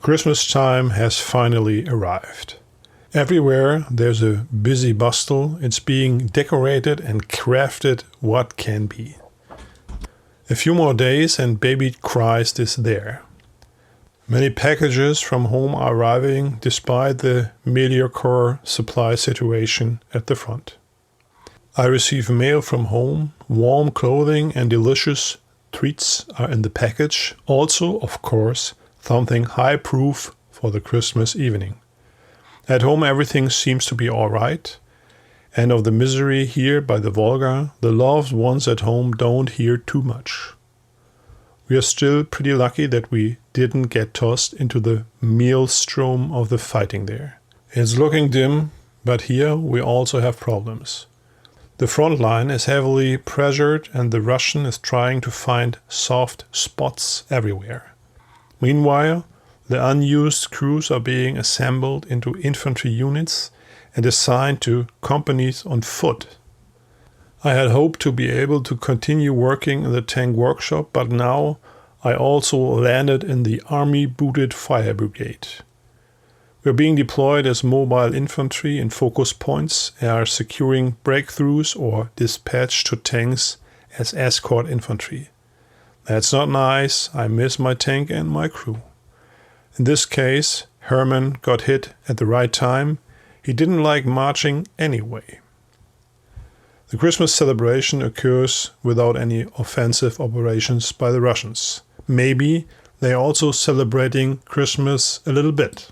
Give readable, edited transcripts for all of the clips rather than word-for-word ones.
Christmas time has finally arrived. Everywhere there's a busy bustle. It's being decorated and crafted what can be. A few more days and baby Christ is there. Many packages from home are arriving despite the mediocre supply situation at the front. I receive mail from home, warm clothing and delicious treats are in the package. Also, of course, something high-proof for the Christmas evening. At home everything seems to be all right. And of the misery here by the Volga, the loved ones at home don't hear too much. We are still pretty lucky that we didn't get tossed into the maelstrom of the fighting there. It's looking dim, but here we also have problems. The front line is heavily pressured and the Russian is trying to find soft spots everywhere. Meanwhile, the unused crews are being assembled into infantry units and assigned to companies on foot. I had hoped to be able to continue working in the tank workshop, but now I also landed in the army-booted fire brigade. We are being deployed as mobile infantry in focus points and are securing breakthroughs or dispatched to tanks as escort infantry. That's not nice. I miss my tank and my crew. In this case, Hermann got hit at the right time. He didn't like marching anyway. The Christmas celebration occurs without any offensive operations by the Russians. Maybe they are also celebrating Christmas a little bit.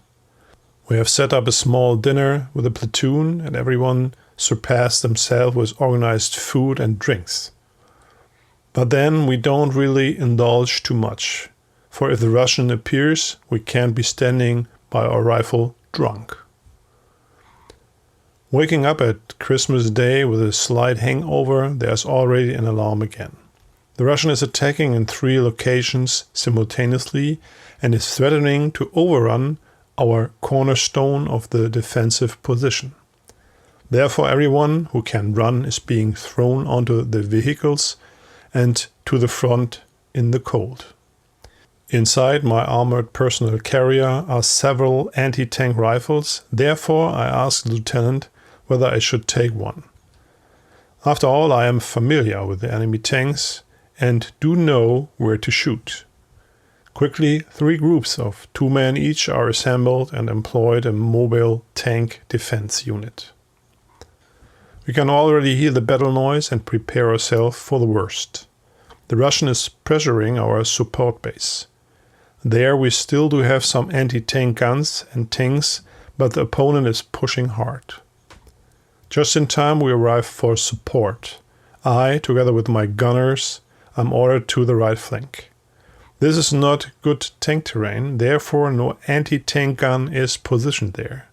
We have set up a small dinner with a platoon and everyone surpassed themselves with organized food and drinks. But then we don't really indulge too much, for if the Russian appears, we can't be standing by our rifle drunk. Waking up at Christmas Day with a slight hangover, there's already an alarm again. The Russian is attacking in 3 locations simultaneously and is threatening to overrun our cornerstone of the defensive position. Therefore, everyone who can run is being thrown onto the vehicles and to the front in the cold. Inside my armored personnel carrier are several anti-tank rifles. Therefore, I asked the lieutenant whether I should take one. After all, I am familiar with the enemy tanks and do know where to shoot. Quickly, 3 groups of 2 men each are assembled and employed a mobile tank defense unit. We can already hear the battle noise and prepare ourselves for the worst. The Russian is pressuring our support base. There we still do have some anti-tank guns and tanks, but the opponent is pushing hard. Just in time we arrive for support. I, together with my gunners, am ordered to the right flank. This is not good tank terrain, therefore no anti-tank gun is positioned there.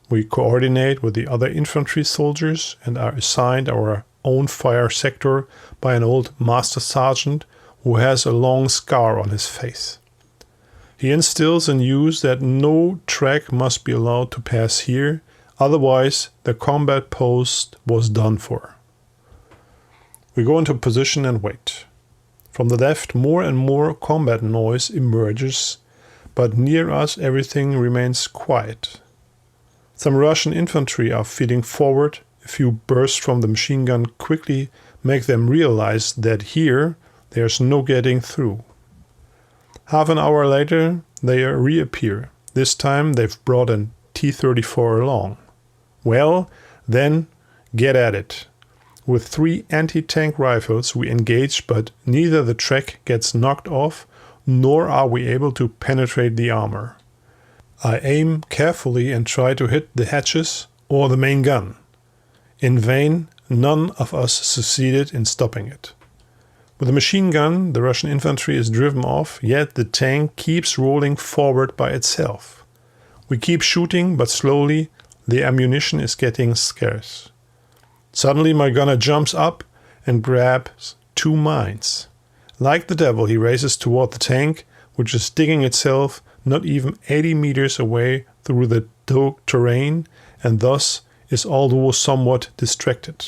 We coordinate with the other infantry soldiers and are assigned our own fire sector by an old master sergeant who has a long scar on his face. He instills in use that no track must be allowed to pass here, otherwise the combat post was done for. We go into position and wait. From the left more and more combat noise emerges, but near us everything remains quiet. Some Russian infantry are feeding forward. A few bursts from the machine gun quickly make them realize that here there's no getting through. Half an hour later they reappear. This time they've brought a T-34 along. Well, then get at it. With 3 anti-tank rifles we engage, but neither the track gets knocked off nor are we able to penetrate the armor. I aim carefully and try to hit the hatches or the main gun. In vain, none of us succeeded in stopping it. With the machine gun, the Russian infantry is driven off, yet the tank keeps rolling forward by itself. We keep shooting, but slowly the ammunition is getting scarce. Suddenly my gunner jumps up and grabs 2 mines. Like the devil, he races toward the tank, which is digging itself not even 80 meters away through the terrain, and thus is although somewhat distracted.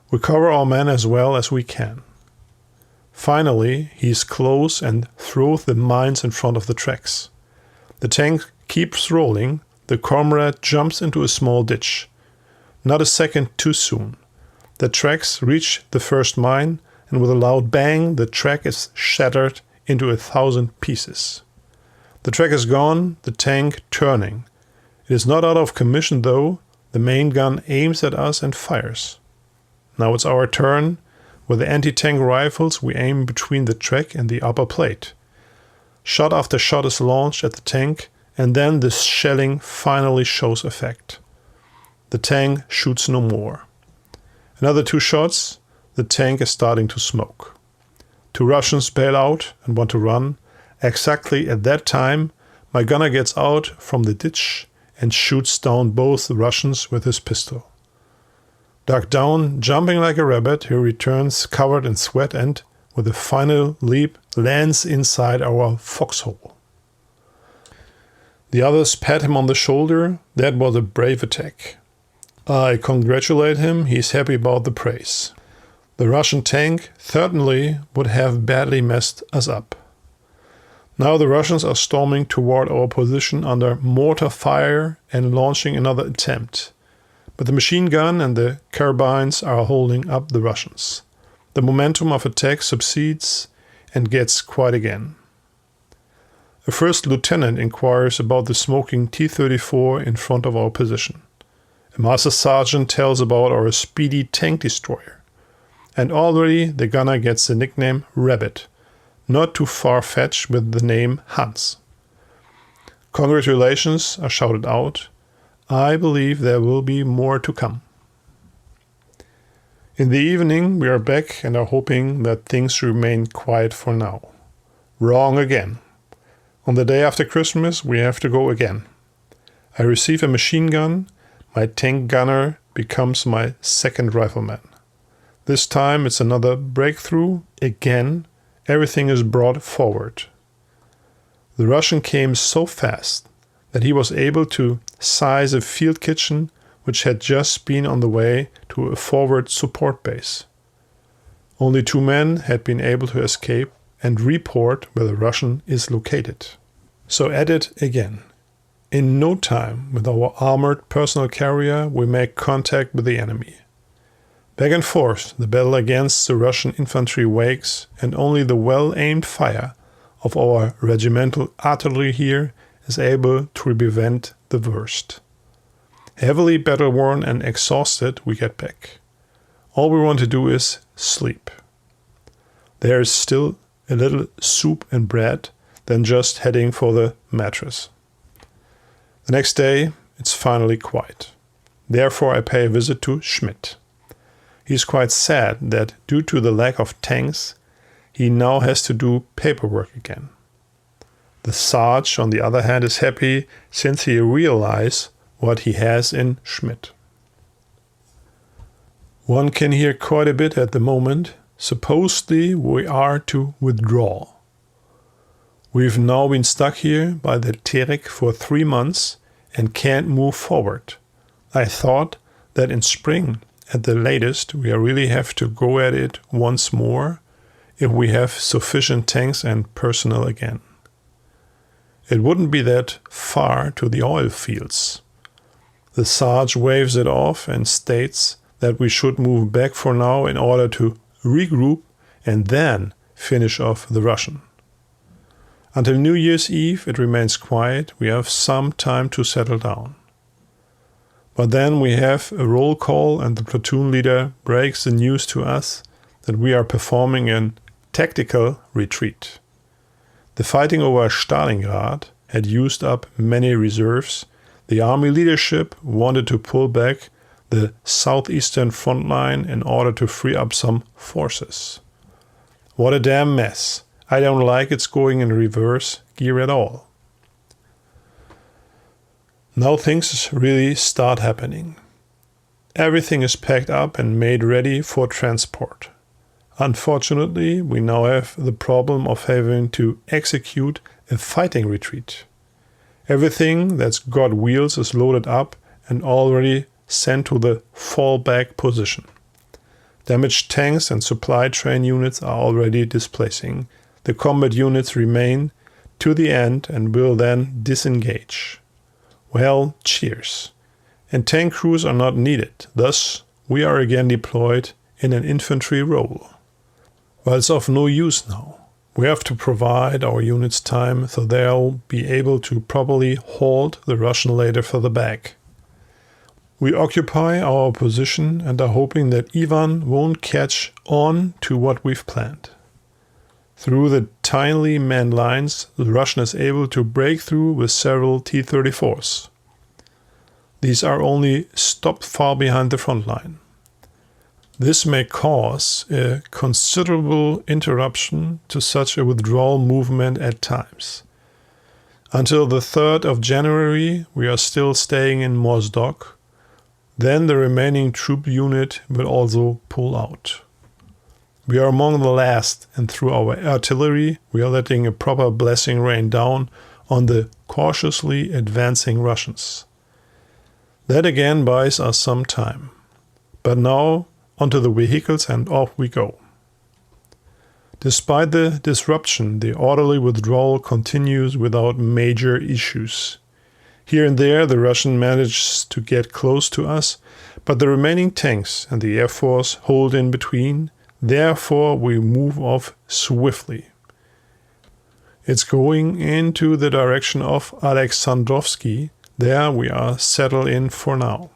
We cover our men as well as we can. Finally, he is close and throws the mines in front of the tracks. The tank keeps rolling. The comrade jumps into a small ditch. Not a second too soon. The tracks reach the first mine, and with a loud bang, the track is shattered into 1,000 pieces. The track is gone, the tank turning. It is not out of commission though. The main gun aims at us and fires. Now it's our turn. With the anti-tank rifles, we aim between the track and the upper plate. Shot after shot is launched at the tank, and then the shelling finally shows effect. The tank shoots no more. Another 2 shots, the tank is starting to smoke. 2 Russians bail out and want to run. Exactly at that time, my gunner gets out from the ditch and shoots down both the Russians with his pistol. Ducked down, jumping like a rabbit, he returns covered in sweat and, with a final leap, lands inside our foxhole. The others pat him on the shoulder. That was a brave attack. I congratulate him. He's happy about the praise. The Russian tank certainly would have badly messed us up. Now the Russians are storming toward our position under mortar fire and launching another attempt. But the machine gun and the carbines are holding up the Russians. The momentum of attack subsides and gets quiet again. A first lieutenant inquires about the smoking T-34 in front of our position. A master sergeant tells about our speedy tank destroyer. And already the gunner gets the nickname Rabbit, not too far-fetched with the name Hans. Congratulations are shouted out. I believe there will be more to come. In the evening, we are back and are hoping that things remain quiet for now. Wrong again. On the day after Christmas, we have to go again. I receive a machine gun. My tank gunner becomes my second rifleman. This time it's another breakthrough. Again, everything is brought forward. The Russian came so fast that he was able to size a field kitchen which had just been on the way to a forward support base. Only 2 men had been able to escape and report where the Russian is located. So at it again. In no time, with our armored personal carrier, we make contact with the enemy. Back and forth, the battle against the Russian infantry wakes, and only the well-aimed fire of our regimental artillery here is able to prevent the worst. Heavily battle-worn and exhausted, we get back. All we want to do is sleep. There is still a little soup and bread, then just heading for the mattress. The next day, it's finally quiet. Therefore, I pay a visit to Schmidt. He's quite sad that due to the lack of tanks, he now has to do paperwork again. The Sarge, on the other hand, is happy since he realizes what he has in Schmidt. One can hear quite a bit at the moment. Supposedly, we are to withdraw. We've now been stuck here by the Terek for 3 months and can't move forward. I thought that in spring, at the latest, we really have to go at it once more if we have sufficient tanks and personnel again. It wouldn't be that far to the oil fields. The Sarge waves it off and states that we should move back for now in order to regroup and then finish off the Russian. Until New Year's Eve, it remains quiet. We have some time to settle down. But then we have a roll call and the platoon leader breaks the news to us that we are performing a tactical retreat. The fighting over Stalingrad had used up many reserves. The army leadership wanted to pull back the southeastern front line in order to free up some forces. What a damn mess. I don't like it's going in reverse gear at all. Now things really start happening. Everything is packed up and made ready for transport. Unfortunately, we now have the problem of having to execute a fighting retreat. Everything that's got wheels is loaded up and already sent to the fallback position. Damaged tanks and supply train units are already displacing. The combat units remain to the end and will then disengage. Well, cheers. And tank crews are not needed, thus we are again deployed in an infantry role. Well, it's of no use now. We have to provide our units time so they'll be able to properly halt the Russian later further back. We occupy our position and are hoping that Ivan won't catch on to what we've planned. Through the tinily manned lines, the Russian is able to break through with several T-34s. These are only stopped far behind the front line. This may cause a considerable interruption to such a withdrawal movement at times. Until the 3rd of January, we are still staying in Mozdok. Then the remaining troop unit will also pull out. We are among the last, and through our artillery, we are letting a proper blessing rain down on the cautiously advancing Russians. That again buys us some time. But now, onto the vehicles and off we go. Despite the disruption, the orderly withdrawal continues without major issues. Here and there, the Russian manages to get close to us, but the remaining tanks and the Air Force hold in between. Therefore, we move off swiftly. It's going into the direction of Alexandrovsky. There we are settled in for now.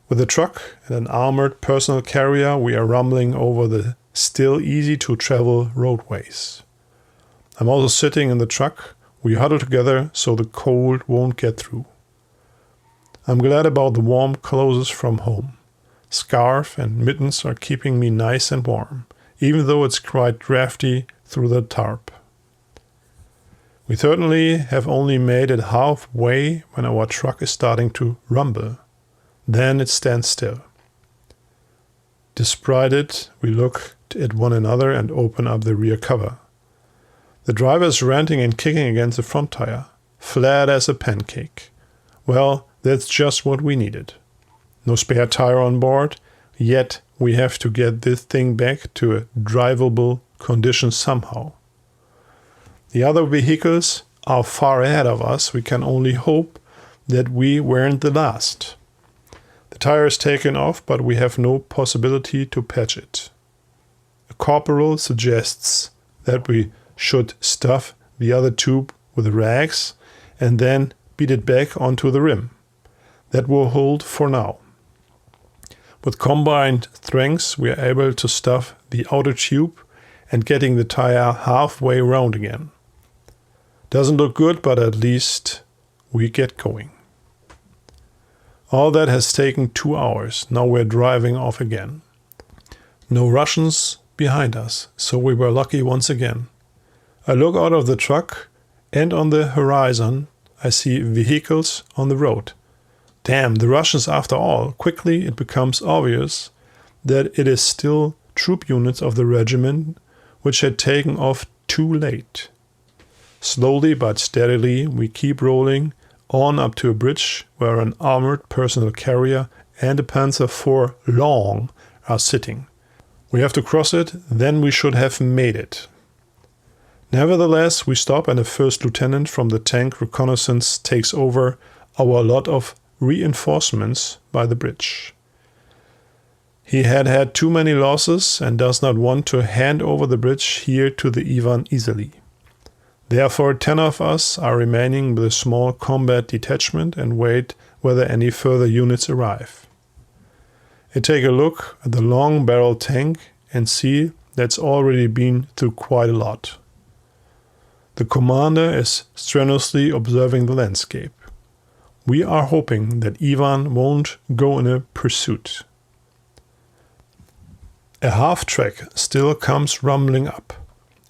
With a truck and an armored personal carrier, we are rumbling over the still easy-to-travel roadways. I'm also sitting in the truck. We huddle together so the cold won't get through. I'm glad about the warm clothes from home. Scarf and mittens are keeping me nice and warm, even though it's quite drafty through the tarp. We certainly have only made it halfway when our truck is starting to rumble. Then it stands still. Despite it, we look at one another and open up the rear cover. The driver is ranting and kicking against the front tire, flat as a pancake. Well, that's just what we needed. No spare tire on board, yet we have to get this thing back to a drivable condition somehow. The other vehicles are far ahead of us. We can only hope that we weren't the last. The tire is taken off, but we have no possibility to patch it. A corporal suggests that we should stuff the other tube with rags and then beat it back onto the rim. That will hold for now. With combined strengths, we are able to stuff the outer tube and getting the tire halfway round again. Doesn't look good, but at least we get going. All that has taken 2 hours. Now we're driving off again. No Russians behind us, so we were lucky once again. I look out of the truck and on the horizon I see vehicles on the road. Damn, the Russians after all. Quickly it becomes obvious that it is still troop units of the regiment which had taken off too late. Slowly but steadily we keep rolling on up to a bridge where an armored personal carrier and a Panzer IV long are sitting. We have to cross it, then we should have made it. Nevertheless, we stop and a first lieutenant from the tank reconnaissance takes over our lot of reinforcements by the bridge. He had too many losses and does not want to hand over the bridge here to the Ivan easily. Therefore, 10 of us are remaining with a small combat detachment and wait whether any further units arrive. I take a look at the long barrel tank and see that's already been through quite a lot. The commander is strenuously observing the landscape. We are hoping that Ivan won't go in a pursuit. A half-track still comes rumbling up.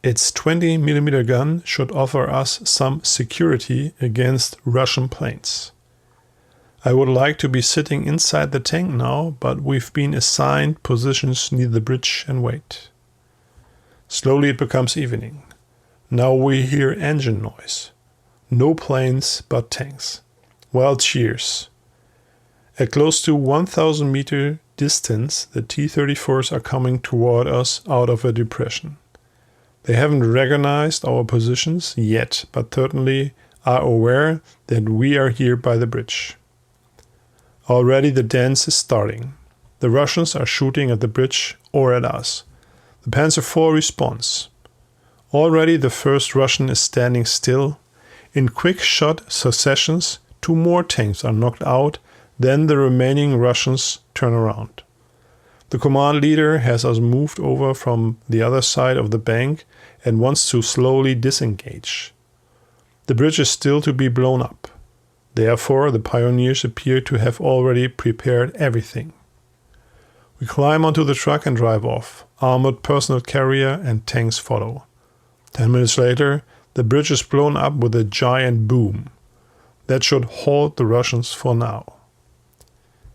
Its 20mm gun should offer us some security against Russian planes. I would like to be sitting inside the tank now, but we've been assigned positions near the bridge and wait. Slowly it becomes evening. Now we hear engine noise. No planes but tanks. Well, cheers. At close to 1000 meter distance, the T-34s are coming toward us out of a depression. They haven't recognized our positions yet, but certainly are aware that we are here by the bridge. Already the dance is starting. The Russians are shooting at the bridge or at us. The Panzer IV responds. Already the first Russian is standing still. In quick shot successions, 2 more tanks are knocked out, then the remaining Russians turn around. The command leader has us moved over from the other side of the bank and wants to slowly disengage. The bridge is still to be blown up. Therefore, the pioneers appear to have already prepared everything. We climb onto the truck and drive off. Armored personnel carrier and tanks follow. 10 minutes later, the bridge is blown up with a giant boom. That should halt the Russians for now.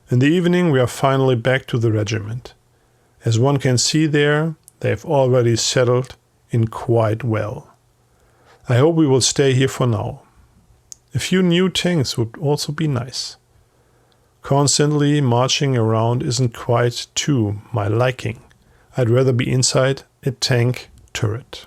In the evening, we are finally back to the regiment. As one can see there, they have already settled in quite well. I hope we will stay here for now. A few new tanks would also be nice. Constantly marching around isn't quite to my liking. I'd rather be inside a tank turret.